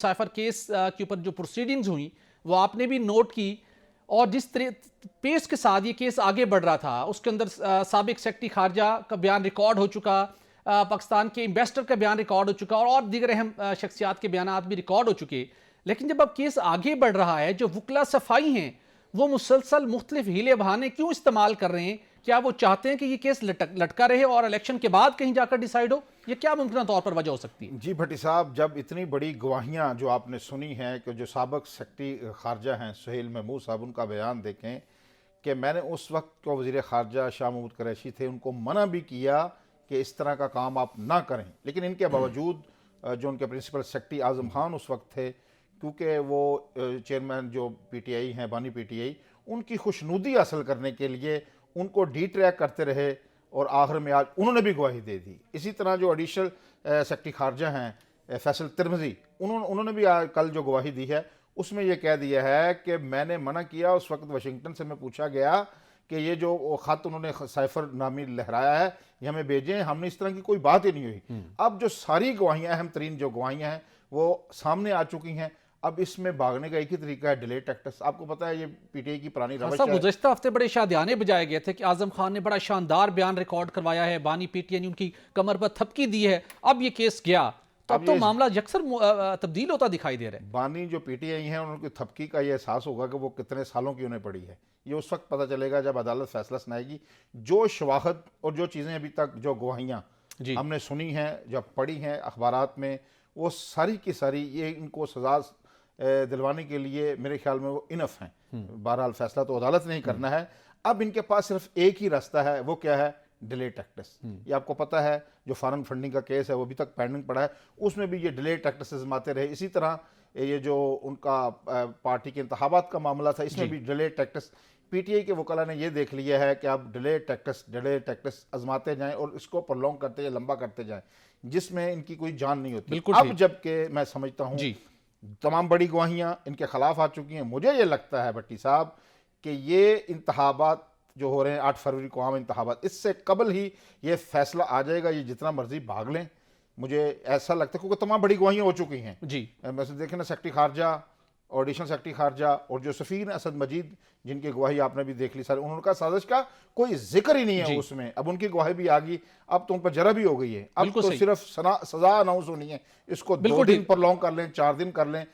Cipher case کے اوپر جو پروسیڈنگز ہوئی وہ آپ نے بھی نوٹ کی، اور جس پیس کے ساتھ یہ کیس آگے بڑھ رہا تھا اس کے اندر سابق سیکرٹری خارجہ کا بیان ریکارڈ ہو چکا، پاکستان کے انویسٹر کا بیان ریکارڈ ہو چکا، اور دیگر اہم شخصیات کے بیانات بھی ریکارڈ ہو چکے. لیکن جب اب کیس آگے بڑھ رہا ہے، جو وکلا صفائی ہیں وہ مسلسل مختلف ہیلے بہانے کیوں استعمال کر رہے ہیں؟ کیا وہ چاہتے ہیں کہ یہ کیس لٹکا رہے اور الیکشن کے بعد کہیں جا کر ڈیسائیڈ ہو؟ یہ کیا ممکنہ طور پر وجہ ہو سکتی ہے؟ جی بھٹی صاحب، جب اتنی بڑی گواہیاں جو آپ نے سنی ہیں کہ جو سابق سیکرٹری خارجہ ہیں سہیل محمود صاحب، ان کا بیان دیکھیں کہ میں نے اس وقت کو وزیر خارجہ شاہ محمود قریشی تھے، ان کو منع بھی کیا کہ اس طرح کا کام آپ نہ کریں، لیکن ان کے باوجود جو ان کے پرنسپل سیکرٹری اعظم خان اس وقت تھے، کیونکہ وہ چیئرمین جو پی ٹی آئی ہیں، بانی پی ٹی آئی، ان کی خوشنودی حاصل کرنے کے لیے ان کو ڈی ٹریک کرتے رہے، اور آخر میں آج انہوں نے بھی گواہی دے دی. اسی طرح جو ایڈیشنل سیکرٹری خارجہ ہیں فیصل ترمذی، انہوں نے بھی کل جو گواہی دی ہے اس میں یہ کہہ دیا ہے کہ میں نے منع کیا. اس وقت واشنگٹن سے میں پوچھا گیا کہ یہ جو خط انہوں نے سائفر نامی لہرایا ہے یہ ہمیں بھیجیں، ہم نے اس طرح کی کوئی بات ہی نہیں ہوئی. اب جو ساری گواہیاں، اہم ترین جو گواہیاں ہیں وہ سامنے آ چکی ہیں. اب اس میں بھاگنے کا ایک ہی طریقہ ہے، ڈیلے ٹیکٹس. آپ کو پتہ ہے یہ پی ٹی آئی کی پرانی روش ہے. گزشتہ ہفتے بڑے شادیانے بجائے گئے تھے کہ اعظم خان نے بڑا شاندار بیان ریکارڈ کروایا ہے، بانی پی ٹی آئی نے ان کی کمر پر تھپکی دی ہے، اب یہ کیس گیا تو اب تو معاملہ یکسر تبدیل ہوتا دکھائی دے رہا ہے. بانی جو پی ٹی آئی ہیں ان کی تھپکی کا یہ احساس ہوگا کہ وہ کتنے سالوں کی انہیں پڑی ہے. یہ اس وقت پتہ چلے گا جب عدالت فیصلہ سنائے گی. جو شواہد اور جو چیزیں ابھی تک جو گواہیاں ہم نے سنی ہیں، جب پڑھی ہیں اخبارات میں، وہ ساری کی ساری یہ ان کو سزا دلوانے کے لیے میرے خیال میں وہ انف ہیں. بہرحال فیصلہ تو عدالت نے ہی کرنا ہے. اب ان کے پاس صرف ایک ہی راستہ ہے، وہ کیا ہے؟ ڈیلے ٹیکٹس. یہ آپ کو پتہ ہے جو فارن فنڈنگ کا کیس ہے وہ ابھی تک پینڈنگ پڑا ہے، اس میں بھی یہ ڈیلے ٹیکٹس آتے رہے. اسی طرح یہ جو ان کا پارٹی کے انتخابات کا معاملہ تھا، اس میں بھی ڈیلے ٹیکٹس. پی ٹی آئی کے وکلاء نے یہ دیکھ لیا ہے کہ آپ ڈیلے ٹیکٹس آزماتے جائیں اور اس کو پرلونگ کرتے جائیں، لمبا کرتے جائیں، جس میں ان کی کوئی جان نہیں ہوتی. اب جب کہ میں سمجھتا ہوں تمام بڑی گواہیاں ان کے خلاف آ چکی ہیں، مجھے یہ لگتا ہے بھٹی صاحب کہ یہ انتخابات جو ہو رہے ہیں 8 فروری کو عام انتخابات، اس سے قبل ہی یہ فیصلہ آ جائے گا. یہ جتنا مرضی بھاگ لیں، مجھے ایسا لگتا ہے کیونکہ تمام بڑی گواہیاں ہو چکی ہیں. ویسے دیکھیں نا، سیکرٹری خارجہ اور ایڈیشنل سیکرٹری خارجہ اور جو سفیر اسد مجید، جن کی گواہی آپ نے بھی دیکھ لی سارے، انہوں کا سازش کا کوئی ذکر ہی نہیں ہے اس میں. اب ان کی گواہی بھی آ گئی، اب تو ان پر جرح بھی ہو گئی ہے. اب تو صرف سزا اناؤنس ہونی ہے. اس کو 2 دن پر لانگ کر لیں، 4 دن کر لیں،